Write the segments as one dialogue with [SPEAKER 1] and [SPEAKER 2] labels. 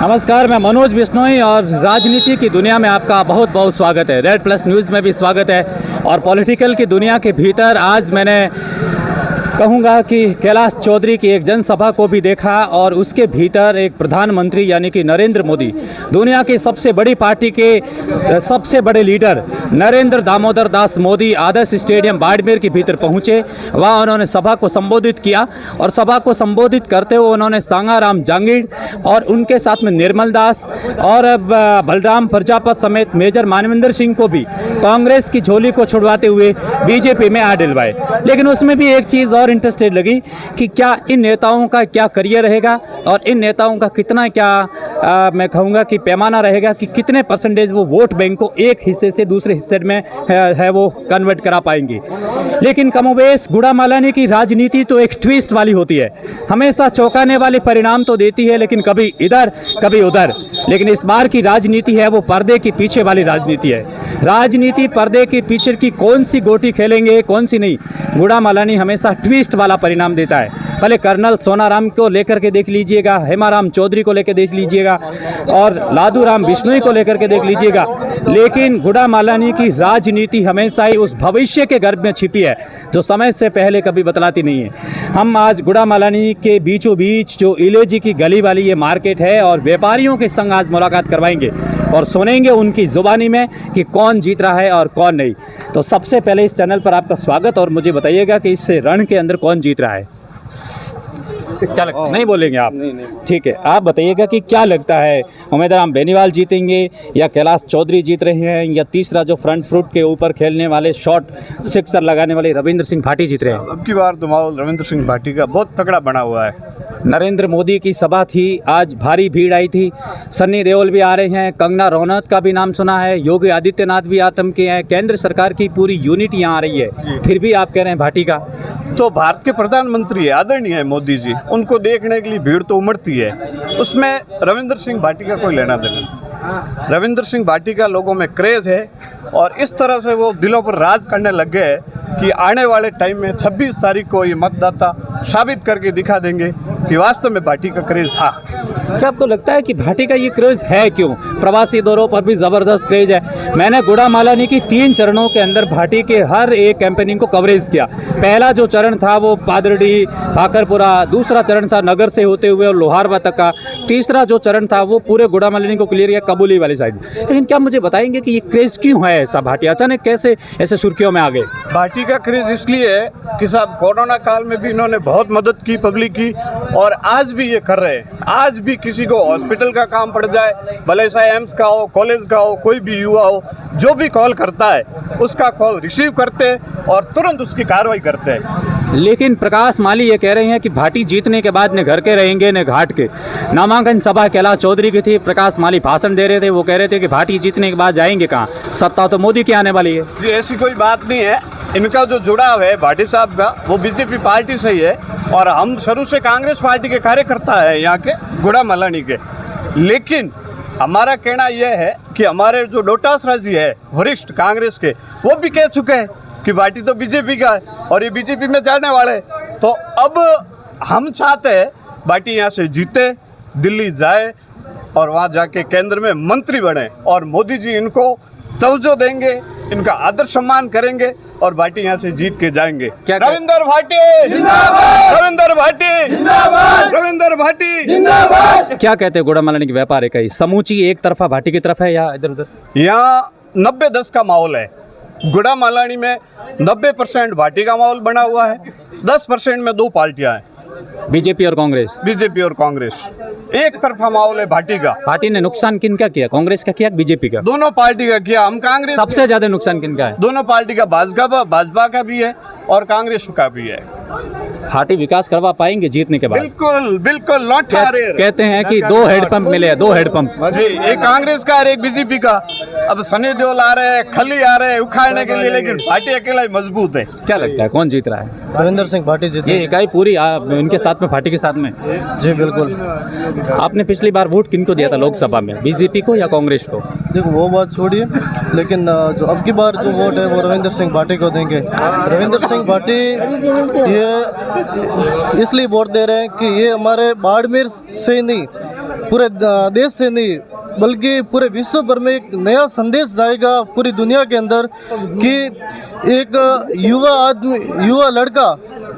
[SPEAKER 1] नमस्कार, मैं मनोज बिश्नोई और राजनीति की दुनिया में आपका बहुत बहुत स्वागत है। रेड प्लस न्यूज़ में भी स्वागत है। और पॉलिटिकल की दुनिया के भीतर आज मैंने कहूँगा कि कैलाश चौधरी की एक जनसभा को भी देखा और उसके भीतर एक प्रधानमंत्री यानी कि नरेंद्र मोदी, दुनिया की सबसे बड़ी पार्टी के सबसे बड़े लीडर नरेंद्र दामोदर दास मोदी आदर्श स्टेडियम बाड़मेर के भीतर पहुँचे। वहाँ उन्होंने सभा को संबोधित किया और सभा को संबोधित करते हुए उन्होंने सांगाराम जांगीड़ और उनके साथ में निर्मल दास और बलराम प्रजापत समेत मेजर मानविंदर सिंह को भी कांग्रेस की झोली को छुड़वाते हुए बीजेपी में आ डलवाए। लेकिन उसमें भी एक चीज़ और इंटरेस्टेड लगी कि क्या इन नेताओं का क्या करियर रहेगा और इन नेताओं का कितना मैं कहूँगा कि पैमाना रहेगा कि कितने परसेंटेज वो वोट बैंक को एक हिस्से से दूसरे हिस्से में है वो कन्वर्ट करा पाएंगे। लेकिन कमोबेश गुड़ामालानी की राजनीति तो एक ट्विस्ट वाली होती है, हमेशा चौंकाने वाले परिणाम तो देती है, लेकिन कभी इधर कभी उधर। लेकिन इस बार की राजनीति है वो पर्दे के पीछे वाली राजनीति है। राजनीति पर्दे के पीछे की कौन सी गोटी खेलेंगे कौन सी नहीं, गुड़ामालानी हमेशा ट्विस्ट वाला परिणाम देता है। पहले कर्नल सोनाराम को लेकर के देख लीजिएगा, हेमाराम चौधरी को लेकर देख लीजिएगा और लादूराम बिश्नोई को लेकर के देख लीजिएगा। लेकिन गुड़ामालानी की राजनीति हमेशा ही उस भविष्य के गर्भ में छिपी है जो समय से पहले कभी बतलाती नहीं है। हम आज गुड़ामालानी के बीचों बीच जो इलेजी की गली वाली ये मार्केट है और व्यापारियों के संग आज मुलाकात करवाएंगे और सुनेंगे उनकी ज़ुबानी में कि कौन जीत रहा है और कौन नहीं। तो सबसे पहले इस चैनल पर आपका स्वागत और मुझे बताइएगा कि इस रण के अंदर कौन जीत रहा है। क्या लगता है? नहीं बोलेंगे आप? नहीं। ठीक है, आप बताइएगा कि क्या लगता है, उम्मीदवार बेनीवाल जीतेंगे या कैलाश चौधरी जीत रहे हैं या तीसरा जो फ्रंट फुट के ऊपर खेलने वाले शॉट सिक्सर लगाने वाले रविंद्र सिंह भाटी जीत रहे हैं?
[SPEAKER 2] अब की बार तो माहौल रविंद्र सिंह भाटी का बहुत तगड़ा बना हुआ है।
[SPEAKER 1] नरेंद्र मोदी की सभा थी, आज भारी भीड़ आई थी। सन्नी देओल भी आ रहे हैं, कंगना रनौत का भी नाम सुना है, योगी आदित्यनाथ भी आतंक के हैं, केंद्र सरकार की पूरी यूनिट यहाँ आ रही है। फिर भी आप कह रहे हैं भाटी का?
[SPEAKER 2] तो भारत के प्रधानमंत्री है, आदरणीय है मोदी जी, उनको देखने के लिए भीड़ तो उमड़ती है। उसमें रविंद्र सिंह भाटी का कोई लेना देना। रविंद्र सिंह भाटी का लोगों में क्रेज़ है और इस तरह से वो दिलों पर राज करने लग गए कि आने वाले टाइम में 26 तारीख को ये मतदाता साबित करके दिखा देंगे कि वास्तव में भाटी का क्रेज़ था।
[SPEAKER 1] क्या आपको लगता है कि भाटी का ये क्रेज़ है क्यों? प्रवासी दौरों पर भी ज़बरदस्त क्रेज़ है। मैंने गुड़ामालानी की 3 चरणों के अंदर भाटी के हर एक कैंपेनिंग को कवरेज किया। पहला जो चरण था वो पादरडी भाकरपुरा, दूसरा चरण था नगर से होते हुए और लोहारवा तक का, तीसरा जो चरण था वो पूरे गुड़ामालानी को क्लियर किया कबूली वाली साइड। लेकिन क्या मुझे बताएंगे कि ये क्रेज़ क्यों है ऐसा? भाटी अचानक कैसे ऐसे सुर्खियों में आ गए?
[SPEAKER 2] भाटी का क्रेज़ इसलिए है कि साहब कोरोना काल में भी इन्होंने बहुत मदद की पब्लिक की और आज भी ये कर रहे हैं। आज भी किसी को हॉस्पिटल का काम पड़ जाए, भले से एम्स का हो, कॉलेज का हो, कोई भी युवा हो, जो भी कॉल करता है उसका कॉल रिसीव करते हैं और तुरंत उसकी कार्रवाई करते हैं।
[SPEAKER 1] लेकिन प्रकाश माली ये कह रहे हैं कि भाटी जीतने के बाद न घर के रहेंगे न घाट के। नामांकन सभा कैलाश चौधरी की थी, प्रकाश माली भाषण दे रहे थे, वो कह रहे थे कि भाटी जीतने के बाद जाएंगे कहाँ, सत्ता तो मोदी की आने वाली है।
[SPEAKER 2] जी ऐसी कोई बात नहीं है, इनका जो जुड़ाव है भाटी साहब का वो बीजेपी पार्टी से ही है और हम शुरू से कांग्रेस पार्टी के कार्यकर्ता है यहाँ के गुड़ामालानी के। लेकिन हमारा कहना यह है कि हमारे जो डोटासरा जी है वरिष्ठ कांग्रेस के, वो भी कह चुके हैं कि भाटी तो बीजेपी का है और ये बीजेपी में जाने वाले। तो अब हम चाहते हैं भाटी यहाँ से जीते, दिल्ली जाए और वहाँ जाके केंद्र में मंत्री बने और मोदी जी इनको तवज्जो देंगे, इनका आदर सम्मान करेंगे और भाटी यहाँ से जीत के जाएंगे।
[SPEAKER 1] क्या
[SPEAKER 2] रविंदर भाटी जिंदाबाद, रविंदर भाटी जिंदाबाद, रविंदर भाटी जिंदाबाद।
[SPEAKER 1] क्या कहते हैं गुड़ामालानी की व्यापार है कहीं समूची एक तरफा भाटी की तरफ है या इधर उधर?
[SPEAKER 2] यहाँ 90-10 का माहौल है। गुड़ामालानी में 90% भाटी का माहौल बना हुआ है, 10% में 2 पार्टियां हैं,
[SPEAKER 1] बीजेपी और कांग्रेस।
[SPEAKER 2] बीजेपी और कांग्रेस। एक तरफा माहौल है भाटी का।
[SPEAKER 1] पार्टी ने नुकसान किनका किया, कांग्रेस का किया बीजेपी का?
[SPEAKER 2] दोनों पार्टी का किया। हम कांग्रेस
[SPEAKER 1] सबसे ज्यादा नुकसान किनका है?
[SPEAKER 2] दोनों पार्टी का, भाजपा का भी है और कांग्रेस का भी है।
[SPEAKER 1] भाटी विकास करवा पाएंगे जीतने के बाद?
[SPEAKER 2] बिल्कुल बिल्कुल नॉट
[SPEAKER 1] कहते हैं कि 2 हेडपंप मिले हैं, 2 हेडपंप
[SPEAKER 2] जी, एक कांग्रेस का और एक बीजेपी का। अब सनी देओल आ रहे हैं, खली आ रहे हैं उखाड़ने के लिए, लेकिन भाटी अकेला ही मजबूत है।
[SPEAKER 1] क्या लगता है कौन जीत रहा है?
[SPEAKER 3] रविंद्र सिंह भाटी जीते।
[SPEAKER 1] ये इकाई पूरी इनके साथ में, भाटी के साथ में?
[SPEAKER 3] जी बिल्कुल।
[SPEAKER 1] आपने पिछली बार वोट किनको दिया था लोकसभा में, बीजेपी को या कांग्रेस को?
[SPEAKER 3] देखो वो बात छोड़िए, लेकिन जो अब की बार जो वोट है वो रविंद्र सिंह भाटी को देंगे। रविंद्र सिंह भाटी ये इसलिए वोट दे रहे हैं कि ये हमारे बाड़मेर से ही नहीं, पूरे देश से नहीं बल्कि पूरे विश्व भर में एक नया संदेश जाएगा पूरी दुनिया के अंदर कि एक युवा लड़का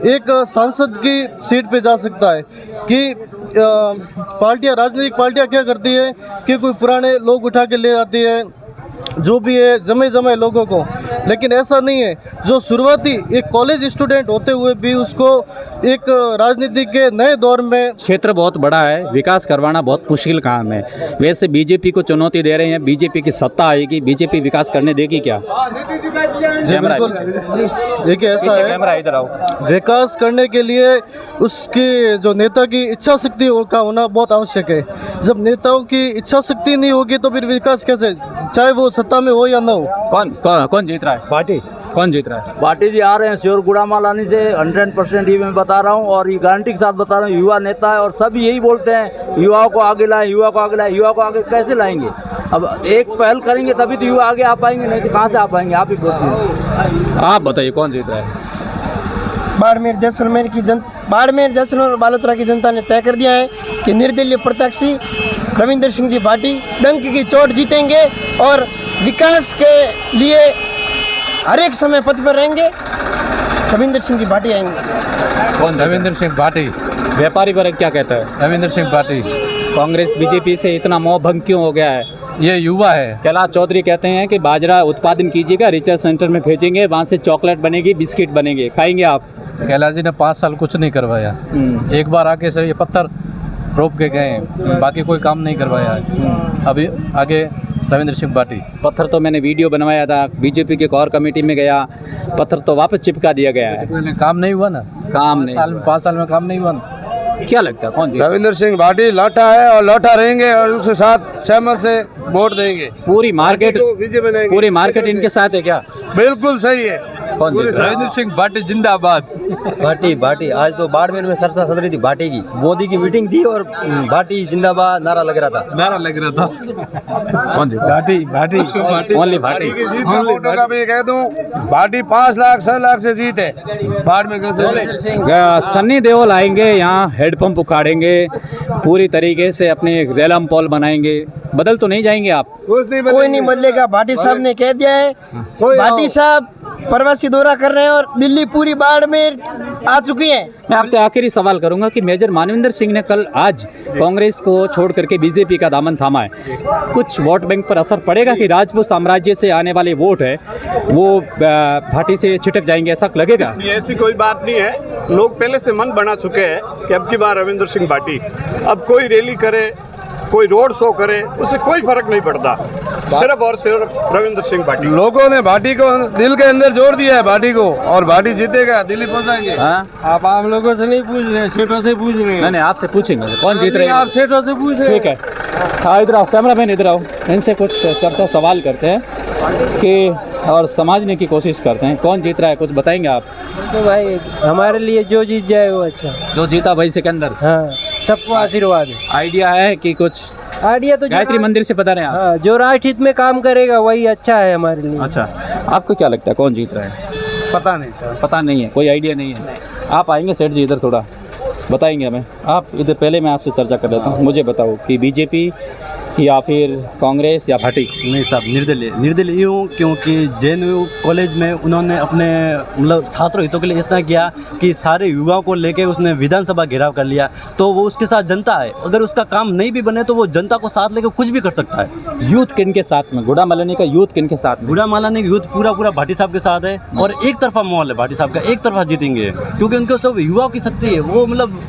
[SPEAKER 3] एक सांसद की सीट पे जा सकता है। कि राजनीतिक पार्टियां क्या करती है कि कोई पुराने लोग उठा के ले आती है, जो भी है जमे लोगों को, लेकिन ऐसा नहीं है। जो शुरुआती एक कॉलेज स्टूडेंट होते हुए भी उसको एक राजनीति के नए दौर में,
[SPEAKER 1] क्षेत्र बहुत बड़ा है, विकास करवाना बहुत मुश्किल काम है। वैसे बीजेपी को चुनौती दे रहे हैं, बीजेपी की सत्ता आएगी, बीजेपी विकास करने देगी क्या?
[SPEAKER 3] जी बिल्कुल, देखिए ऐसा है,
[SPEAKER 1] इधर आओ।
[SPEAKER 3] विकास करने के लिए उसकी जो नेता की इच्छा शक्ति का होना बहुत आवश्यक है। जब नेताओं की इच्छा शक्ति नहीं होगी तो फिर विकास कैसे, चाहे वो सत्ता में हो या ना हो।
[SPEAKER 1] कौन जीत रहा है?
[SPEAKER 4] पार्टी
[SPEAKER 1] कौन जीत रहा है?
[SPEAKER 4] पार्टी जी आ रहे हैं श्योर, गुड़ामालानी से 100% ये मैं बता रहा हूँ, और ये गारंटी के साथ बता रहा हूँ। युवा नेता है और सब यही बोलते हैं युवाओं को आगे लाएं, युवा को आगे लाएं। युवा को आगे कैसे लाएंगे? अब एक पहल करेंगे तभी तो युवा आगे आ पाएंगे, नहीं तो कहाँ से आ पाएंगे? आप ही बोलिए।
[SPEAKER 1] आप बताइए कौन जीत रहा है?
[SPEAKER 5] बाड़मेर जैसलमेर और बालोतरा की जनता ने तय कर दिया है कि निर्दलीय प्रत्याशी रविंदर सिंह जी भाटी डंक की चोट जीतेंगे और विकास के लिए हर एक समय पथ पर रहेंगे। रविंदर सिंह जी भाटी आएंगे।
[SPEAKER 1] कौन?
[SPEAKER 6] रविंदर सिंह भाटी।
[SPEAKER 1] व्यापारी वर्ग क्या कहता है?
[SPEAKER 6] रविंदर सिंह भाटी।
[SPEAKER 1] कांग्रेस बीजेपी से इतना मोह भंग क्यों हो गया है?
[SPEAKER 6] ये युवा है।
[SPEAKER 1] कैलाश चौधरी कहते हैं कि बाजरा उत्पादन कीजिएगा, रिसर्च सेंटर में भेजेंगे, वहाँ से चॉकलेट बनेगी, बिस्किट बनेंगे, खाएंगे आप।
[SPEAKER 6] कैलाश जी ने 5 साल कुछ नहीं करवाया। एक बार आके से ये पत्थर रोप के गए, बाकी कोई काम नहीं करवाया है। अभी आगे रविंद्र सिंह भाटी।
[SPEAKER 1] पत्थर तो मैंने वीडियो बनवाया था, बीजेपी के कोर कमेटी में गया, पत्थर तो वापस चिपका दिया गया है।
[SPEAKER 6] काम नहीं हुआ ना,
[SPEAKER 1] काम नहीं।
[SPEAKER 6] 5 साल में काम नहीं हुआ ना।
[SPEAKER 1] क्या लगता है कौन जीत?
[SPEAKER 2] रविंदर सिंह भाटी लौटा है और लौटा रहेंगे और उसके साथ सहमत से वोट देंगे।
[SPEAKER 1] पूरी मार्केट इनके साथ है क्या?
[SPEAKER 2] बिल्कुल सही है।
[SPEAKER 1] कौन जीत रहा है?
[SPEAKER 6] रविंद्र सिंह भाटी जिंदाबाद।
[SPEAKER 7] भाटी आज तो बाड़मेर में चर्चा चल रही थी भाटी की, मोदी की मीटिंग थी और भाटी जिंदाबाद नारा लग रहा था।
[SPEAKER 1] कौन जीत? भाटी ओनली भाटी।
[SPEAKER 2] वोटों का भी कह दूं, भाटी 5 लाख 6 लाख से जीते बाड़मेर का।
[SPEAKER 1] सन्नी देओल आएंगे यहाँ, हेडपंप उखाड़ेंगे, पूरी तरीके से अपने रेलम पोल बनाएंगे। बदल तो नहीं जाएंगे आप?
[SPEAKER 5] कोई नहीं बदलेगा। भाटी साहब ने कह दिया है। भाटी साहब प्रवासी दौरा कर रहे हैं और दिल्ली पूरी बाढ़ में आ चुकी है।
[SPEAKER 1] मैं आपसे आखिरी सवाल करूंगा कि मेजर मानविंदर सिंह ने कल आज कांग्रेस को छोड़ करके बीजेपी का दामन थामा है, कुछ वोट बैंक पर असर पड़ेगा कि राजपूत साम्राज्य से आने वाले वोट है वो भाटी से छिटक जाएंगे, ऐसा लगेगा?
[SPEAKER 2] ऐसी कोई बात नहीं है। लोग पहले से मन बना चुके हैं कि अब की बार रविंदर सिंह भाटी, अब कोई रैली करे, कोई रोड शो करे, उससे कोई फर्क नहीं पड़ता, सिर्फ और सिर्फ रविंदर सिंह भाटी। लोगों ने भाटी को दिल के अंदर जोड़ दिया है भाटी को, और भाटी जीतेगा, दिल्ली पहुंचाएंगे।
[SPEAKER 5] आप आम लोगों से नहीं पूछ रहे हैं, सेठों से पूछ रहे हैं।
[SPEAKER 1] नहीं, आपसे पूछेंगे कौन जीत रहे हैं।
[SPEAKER 5] आप सेठों से पूछ रहे हैं।
[SPEAKER 1] ठीक है, हाँ इधर आओ, कैमरामैन इधर आओ, इनसे कुछ चर्चा सवाल करते हैं कि और समझने की कोशिश करते हैं कौन जीत रहा है, कुछ बताएंगे आप?
[SPEAKER 5] तो भाई हमारे लिए जो जीत जाए वो अच्छा।
[SPEAKER 1] जो जीता भाई सिकंदर।
[SPEAKER 5] हाँ, सबको आशीर्वाद है।
[SPEAKER 1] आइडिया है कि कुछ
[SPEAKER 5] आइडिया तो
[SPEAKER 1] गायत्री मंदिर से पता रहे आप?
[SPEAKER 5] हाँ, जो राष्ट्र हित में काम करेगा वही अच्छा है हमारे लिए।
[SPEAKER 1] अच्छा, आपको क्या लगता है कौन जीत रहा है?
[SPEAKER 2] पता नहीं सर,
[SPEAKER 1] पता नहीं है, कोई आइडिया नहीं है। आप आएंगे सेठ जी इधर, थोड़ा बताएंगे हमें। आप इधर, पहले मैं आपसे चर्चा कर लेता हूँ, मुझे बताओ कि बीजेपी या फिर कांग्रेस या भाटी?
[SPEAKER 7] नहीं साहब, निर्दलीय यूँ, क्योंकि JNU कॉलेज में उन्होंने अपने मतलब छात्र हितों के लिए इतना किया कि सारे युवाओं को लेके उसने विधानसभा घेराव कर लिया, तो वो उसके साथ जनता है, अगर उसका काम नहीं भी बने तो वो जनता को साथ लेके कुछ भी कर सकता है।
[SPEAKER 1] यूथ किन के साथ में? गुड़ामालानी का यूथ किन के साथ में?
[SPEAKER 7] गुड़ामालानी का यूथ पूरा भाटी साहब के साथ है, और एक तरफा माहौल है भाटी साहब का, एक तरफा जीतेंगे, क्योंकि उनको सब युवाओं की शक्ति है, वो मतलब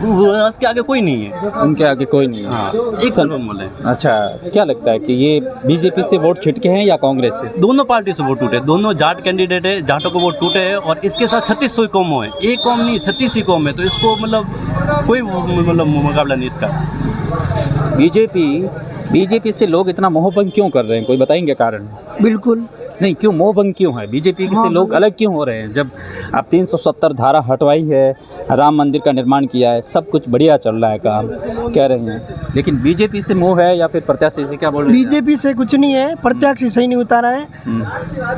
[SPEAKER 7] उसके आगे कोई नहीं है,
[SPEAKER 1] उनके आगे कोई नहीं है।
[SPEAKER 7] हाँ, एक तरफा माहौल है।
[SPEAKER 1] अच्छा, क्या लगता है कि ये बीजेपी से वोट छिटके हैं या कांग्रेस से?
[SPEAKER 7] दोनों पार्टी से वोट टूटे, दोनों जाट कैंडिडेट है, जाटों को वोट टूटे हैं, और इसके साथ 3600 कौम है, एक कौम नहीं 36 ही कौम है, तो इसको मतलब कोई मतलब मुकाबला नहीं इसका।
[SPEAKER 1] बीजेपी से लोग इतना मोहभंग क्यों कर रहे हैं, कोई बताएंगे कारण?
[SPEAKER 5] बिल्कुल,
[SPEAKER 1] नहीं, क्यों मोह भंग क्यों है? बीजेपी से लोग अलग क्यों हो रहे हैं? जब आप 370 धारा हटवाई है, राम मंदिर का निर्माण किया है, सब कुछ बढ़िया चल रहा है काम, कह रहे हैं, लेकिन बीजेपी से मोह है या फिर प्रत्याशी से? क्या बोल रहे हैं?
[SPEAKER 5] बीजेपी से कुछ नहीं है, प्रत्याशी सही नहीं उतारा है।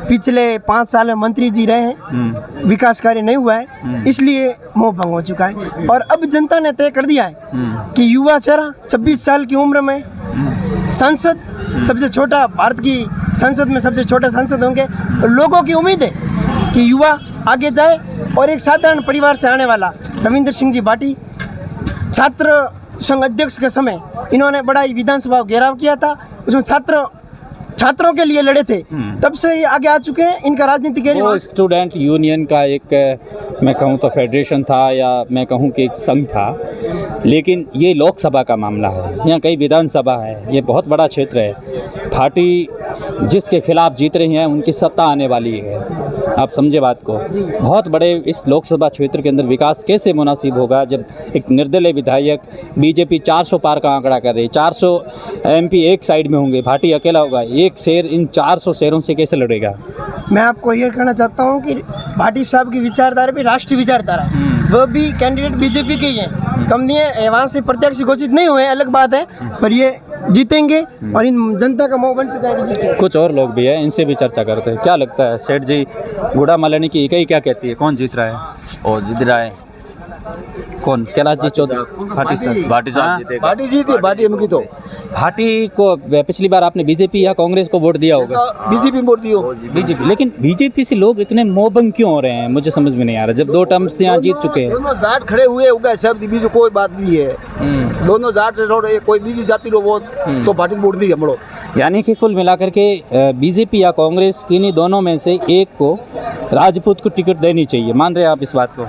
[SPEAKER 5] पिछले 5 साल में मंत्री जी रहे हैं, विकास कार्य नहीं हुआ है, इसलिए मोह भंग हो चुका है। और अब जनता ने तय कर दिया है कि युवा चेहरा 26 साल की उम्र में सांसद, सबसे छोटा, भारत की संसद में सबसे छोटा सांसद होंगे। लोगों की उम्मीद है कि युवा आगे जाए और एक साधारण परिवार से आने वाला रविंद्र सिंह जी भाटी छात्र संघ अध्यक्ष के समय इन्होंने बड़ा ही विधानसभा घेराव किया था, उसमें छात्रों के लिए लड़े थे, तब से ये आगे आ चुके हैं। इनका राजनीतिक
[SPEAKER 1] वो स्टूडेंट यूनियन का एक, मैं कहूँ तो फेडरेशन था या मैं कहूँ कि एक संघ था, लेकिन ये लोकसभा का मामला है, यहाँ कई विधानसभा है, ये बहुत बड़ा क्षेत्र है। पार्टी जिसके खिलाफ जीत रही है उनकी सत्ता आने वाली है, आप समझे बात को। बहुत बड़े इस लोकसभा क्षेत्र के अंदर विकास कैसे मुनासिब होगा जब एक निर्दलीय विधायक, बीजेपी 400 पार का आंकड़ा कर रही है, 400 एमपी एक साइड में होंगे, भाटी अकेला होगा, एक शेर इन 400 शेरों से कैसे लड़ेगा?
[SPEAKER 5] मैं आपको ये कहना चाहता हूँ कि भाटी साहब की विचारधारा भी राष्ट्रीय विचारधारा है, वो भी कैंडिडेट बीजेपी के ही हैं, कम नहीं है, वहाँ से प्रत्याशी घोषित नहीं हुए, अलग बात है, पर ये जीतेंगे और इन जनता का मोह बन चुका है कि जीतेंगे।
[SPEAKER 1] कुछ और लोग भी हैं, इनसे भी चर्चा करते हैं। क्या लगता है सेठ जी, गुड़ा मलानी की इकाई क्या कहती है, कौन जीत रहा है?
[SPEAKER 8] और जीत रहा है
[SPEAKER 1] कौन? कैलाश जी चौधरी? भाटी साहब?
[SPEAKER 8] भाटी साहब जीतेगा।
[SPEAKER 4] भाटी जीती, भाटी हमकी तो
[SPEAKER 1] भाटी को पिछली बार आपने बीजेपी या कांग्रेस को वोट दिया होगा?
[SPEAKER 4] बीजेपी वोट दियो।
[SPEAKER 1] बीजेपी। लेकिन बीजेपी से लोग इतने मोहभंग क्यों हो रहे हैं, मुझे समझ में नहीं आ रहा, जब 2 टर्म से यहाँ जीत चुके हैं।
[SPEAKER 4] दोनों जाट खड़े हुए उनका शब्द बीच कोई बात नहीं है, दोनों जाट कोई बीजी जाति रो वोट तो भाटी वोट दी हमरो।
[SPEAKER 1] यानी कि कुल मिलाकर के बीजेपी या कांग्रेस किन्हीं दोनों में से एक को राजपूत को टिकट देनी चाहिए, मान रहे हैं आप इस बात को?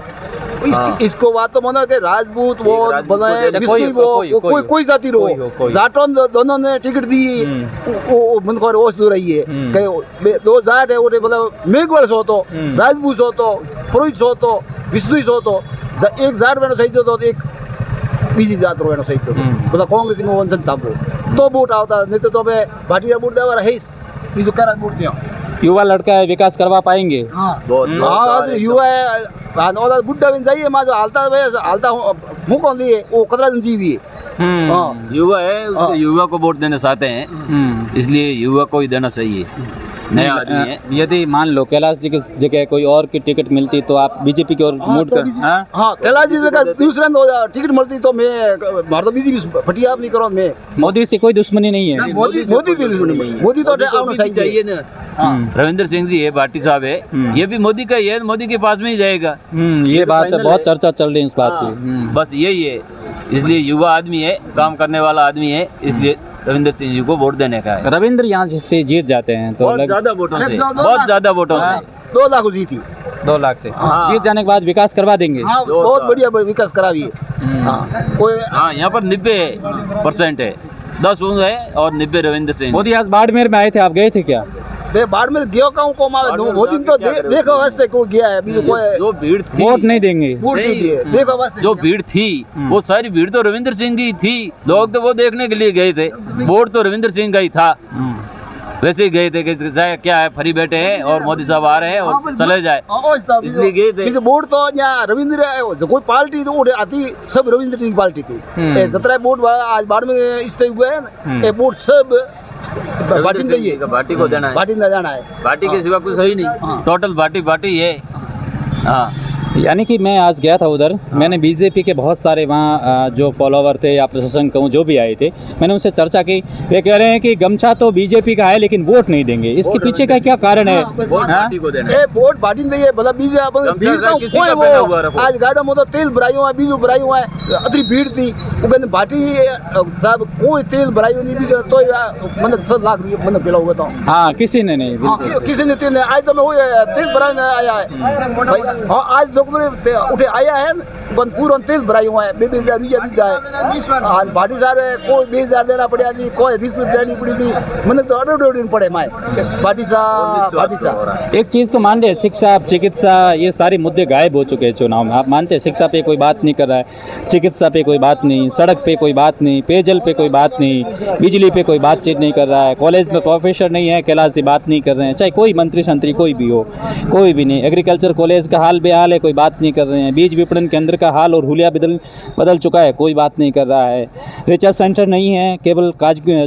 [SPEAKER 4] इसको बात तो मानो कि राजपूत वो बनाए, कोई जाति रो, जाटों दोनों ने टिकट दी, वो मन को ओस दो रही है, कहीं 2 जाट है, वो मतलब मेघवाल सो तो, राजपूत सो तो, पुरोहित सो तो, विष्णु सो तो, एक जाट में सही तो एक बीजी जात रो सही तो, मतलब कांग्रेस में वंचन था वो तो वोट आता, नहीं तो मैं भाटिया वोट देवा रही, बीजू करा वोट दिया।
[SPEAKER 1] युवा लड़का है, विकास करवा पाएंगे?
[SPEAKER 4] हाँ युवा है, बुढ़ा भी जाइए माँ जो हालता हूँ कौन दिए वो 15 दिन जी भी है,
[SPEAKER 8] युवा है, उसको युवा को वोट देना चाहते हैं, इसलिए युवा को ही देना चाहिए, नया आदमी है।
[SPEAKER 1] यदि मान लो कैलाश जी की जगह कोई और की टिकट मिलती तो आप बीजेपी की ओर मूड कर?
[SPEAKER 4] हाँ कैलाश जी जगह दूसरे टिकट मिलती तो मैं मार तो बीजेपी फटिया नहीं करो, मैं
[SPEAKER 1] मोदी से कोई दुश्मनी नहीं है।
[SPEAKER 4] मोदी तो आना चाहिए
[SPEAKER 8] ना। रविंद्र सिंह जी है, भाटी साहब है, ये भी मोदी का ही है, मोदी के पास में ही जाएगा।
[SPEAKER 1] ये बात बहुत चर्चा चल रही है इस बात की।
[SPEAKER 8] बस यही है, इसलिए युवा आदमी है, काम करने वाला आदमी है, इसलिए रविंद्र सिंह जी को वोट देने का है।
[SPEAKER 1] रविंद्र यहाँ से जीत जाते हैं तो
[SPEAKER 8] बहुत ज्यादा वोटों से, बहुत ज्यादा वोटों से,
[SPEAKER 4] 2 लाख जीती,
[SPEAKER 1] 2 लाख से जीत जाने के बाद विकास करवा देंगे।
[SPEAKER 4] बहुत बढ़िया विकास करावी।
[SPEAKER 8] कोई हाँ यहाँ पर 90% है, 10 वो है और 90 रविंद्र सिंह।
[SPEAKER 1] मोदी आज बाड़मेर में आए थे, आप गए थे क्या?
[SPEAKER 4] बाड़मेर गयो कहूँ को मावे वो दिन तो देखो वास्ते को गया है, बीजू कोई
[SPEAKER 8] जो भीड़ थी
[SPEAKER 1] वोट नहीं देंगे,
[SPEAKER 4] वोट नहीं दिए, देखो वास्ते
[SPEAKER 8] जो भीड़ थी वो सारी भीड़ तो रविंद्र सिंह की थी, लोग तो वो देखने के लिए गए थे, वोट तो रविंद्र सिंह का ही था। वैसे ही गए थे कि क्या है, फ्री बैठे हैं और मोदी साहब आ रहे हैं और चले जाए, इसलिए गए थे।
[SPEAKER 4] वोट तो यहाँ रविंद्र कोई पार्टी तो वोट आती सब रविंद्र की पार्टी थी, जतरा वोट आज बाड़मेर इस हुए हैं, वोट सब भाटी
[SPEAKER 8] को देना है,
[SPEAKER 4] भाटी का जाना है,
[SPEAKER 8] भाटी के सिवा कुछ है ही नहीं, टोटल भाटी है। हाँ
[SPEAKER 1] यानी कि मैं आज गया था उधर, मैंने बीजेपी के बहुत सारे वहाँ जो फॉलोवर थे या प्रशासन कहूँ जो भी आए थे, मैंने उनसे चर्चा की। वे कह रहे हैं कि गमछा तो बीजेपी का है लेकिन वोट नहीं देंगे, इसके पीछे का क्या कारण है?
[SPEAKER 4] वोट भाटी नहीं मतलब बीजेपी आज गाड़ी में तो तेल भराई बीजू भराई हुआ है, अतरी भीड़ थी, वो कहते भाटी साहब कोई तेल भराई नहीं बीजू तो मतलब 7 लाख रुपये मतलब पिला हुआ था।
[SPEAKER 1] हाँ किसी ने नहीं,
[SPEAKER 4] किसी ने तेल आज तो मैं तेल भराने आया है, आज उठे आया है पूरा तेज भराई हुआ है 20,000 दीदा है भाटी साहब कोई 20,000 देना पड़े नहीं कोई रिश्वत देनी पड़ी थी मैंने तो अडोड पड़े माए भाटी साहब
[SPEAKER 1] एक चीज़ को मान रहे, शिक्षा चिकित्सा ये सारे मुद्दे गायब हो चुके हैं चुनाव में। आप मानते हैं शिक्षा पे कोई बात नहीं कर रहा है, चिकित्सा पे कोई बात नहीं, सड़क पे कोई बात नहीं, पेयजल पे कोई बात नहीं, बिजली पे कोई बातचीत नहीं कर रहा है, कॉलेज में प्रोफेसर नहीं है कैलाश से बात नहीं कर रहे हैं, चाहे कोई मंत्री शंत्री कोई भी हो, कोई भी नहीं। एग्रीकल्चर कॉलेज का हाल बेहाल है, कोई बात नहीं कर रहे हैं। बीज विपणन केंद्र का हाल और हुलिया बदल चुका है, कोई बात नहीं कर रहा है। रिसर्च सेंटर नहीं है, केवल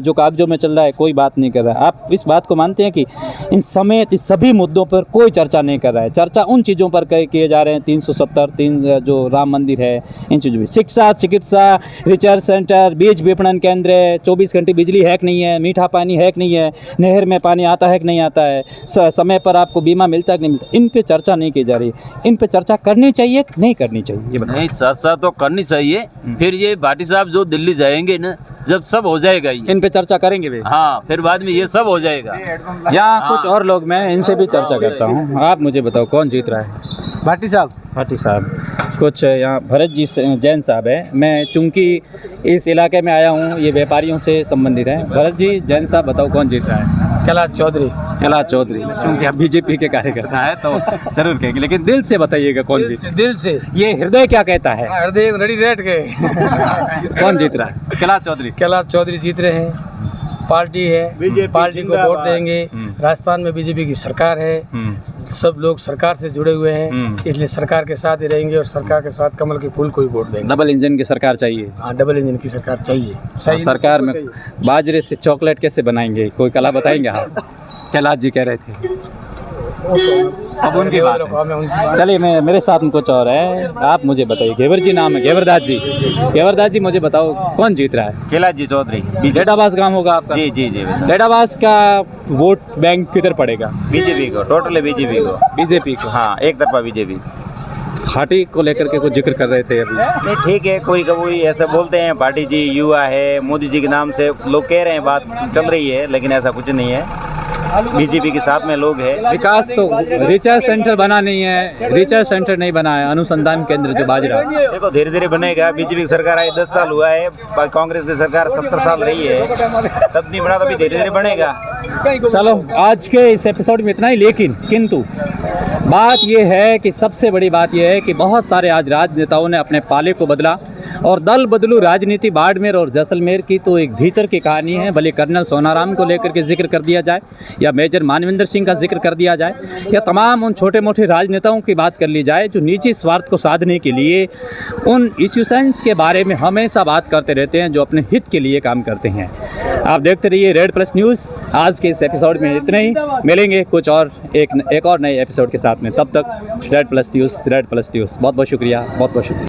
[SPEAKER 1] जो कागजों में चल रहा है, कोई बात नहीं कर रहा है। आप इस बात को मानते हैं कि इन समेत इस सभी मुद्दों पर कोई चर्चा नहीं कर रहा है? चर्चा उन चीज़ों पर किए जा रहे हैं 370 जो राम मंदिर है, इन चीज़ों में शिक्षा चिकित्सा रिसर्च सेंटर बीज विपणन केंद्र 24 घंटे बिजली है कि नहीं है, मीठा पानी है कि नहीं है, नहर में पानी आता है कि नहीं आता है, समय पर आपको बीमा मिलता है कि नहीं मिलता, इन पे चर्चा नहीं की जा रही। इन पे चर्चा करनी चाहिए कि नहीं करनी चाहिए ये बताइए।
[SPEAKER 8] नहीं, चर्चा तो करनी चाहिए। फिर ये भाटी साहब जो दिल्ली जाएंगे ना, जब सब हो जाएगा ये
[SPEAKER 1] इन पे चर्चा करेंगे वे।
[SPEAKER 8] हाँ, फिर बाद में ये सब हो जाएगा।
[SPEAKER 1] यहाँ कुछ और लोग, मैं इनसे भी चर्चा करता हूँ। आप मुझे बताओ कौन जीत रहा है?
[SPEAKER 4] भाटी साहब।
[SPEAKER 1] भाटी साहब। कुछ यहाँ भरत जी जैन साहब है। मैं चूंकि इस इलाके में आया हूँ, ये व्यापारियों से संबंधित है। भरत जी जैन साहब बताओ कौन जीत रहा है?
[SPEAKER 4] कैलाश चौधरी।
[SPEAKER 1] कैलाश चौधरी। चूंकि आप बीजेपी के कार्यकर्ता है तो जरूर कहेंगे, लेकिन दिल से बताइएगा कौन जीत?
[SPEAKER 4] दिल से।
[SPEAKER 1] ये हृदय क्या कहता है?
[SPEAKER 4] हृदय रेडी रेट के।
[SPEAKER 1] कौन जीत रहा है? कैलाश चौधरी।
[SPEAKER 4] कैलाश चौधरी जीत रहे हैं। पार्टी है, पार्टी को वोट देंगे। राजस्थान में बीजेपी की सरकार है, सब लोग सरकार से जुड़े हुए हैं, इसलिए सरकार के साथ ही रहेंगे और सरकार के साथ कमल के फूल को ही वोट देंगे।
[SPEAKER 1] डबल इंजन की सरकार चाहिए।
[SPEAKER 4] हाँ, डबल इंजन की सरकार चाहिए।
[SPEAKER 1] और सरकार में बाजरे से चॉकलेट कैसे बनाएंगे, कोई कला बताएंगे? हाँ, कैलाश जी कह रहे थे। अब उनकी बात है। चलिए, मेरे साथ में कुछ और है, आप मुझे बताइए। घेवर जी नाम है, घेवरदास जी। घेवरदास जी मुझे बताओ कौन जीत रहा है?
[SPEAKER 9] कैलाश जी चौधरी।
[SPEAKER 1] डेटाबास गांव होगा आपका?
[SPEAKER 9] जी जी जी।
[SPEAKER 1] डेटाबास का वोट बैंक किधर पड़ेगा?
[SPEAKER 9] बीजेपी को, टोटल बीजेपी को।
[SPEAKER 1] बीजेपी को?
[SPEAKER 9] हाँ, एक तरफा बीजेपी।
[SPEAKER 1] पार्टी को लेकर के कुछ जिक्र कर रहे थे अभी।
[SPEAKER 9] नहीं, ठीक है, कोई कभी ऐसा बोलते हैं पार्टी जी युवा है, मोदी जी के नाम से लोग कह रहे हैं, बात चल रही है, लेकिन ऐसा कुछ नहीं है। बीजेपी के साथ में लोग हैं।
[SPEAKER 1] विकास तो रिसर्च सेंटर बना नहीं है, रिसर्च सेंटर नहीं बना है, अनुसंधान केंद्र जो बाजरा।
[SPEAKER 9] देखो धीरे धीरे बनेगा। बीजेपी की सरकार आई 10 साल हुआ है, कांग्रेस की सरकार 70 साल रही है, तब नहीं बना, तभी धीरे धीरे बनेगा।
[SPEAKER 1] चलो, आज के इस एपिसोड में इतना ही। लेकिन किंतु बात यह है कि सबसे बड़ी बात यह है कि बहुत सारे आज राजनेताओं ने अपने पाले को बदला और दल बदलू राजनीति। बाड़मेर और जैसलमेर की तो एक भीतर की कहानी है, भले कर्नल सोनाराम को लेकर के जिक्र कर दिया जाए या मेजर मानविंदर सिंह का जिक्र कर दिया जाए या तमाम उन छोटे मोटे राजनेताओं की बात कर ली जाए जो निजी स्वार्थ को साधने के लिए उन इश्यूसेंस के बारे में हमेशा बात करते रहते हैं, जो अपने हित के लिए काम करते हैं। आप देखते रहिए रेड प्लस न्यूज़। आज के इस एपिसोड में इतना ही। मिलेंगे कुछ और एक और नए एपिसोड के साथ में। तब तक रेड प्लस न्यूज़। बहुत बहुत शुक्रिया, बहुत बहुत शुक्रिया।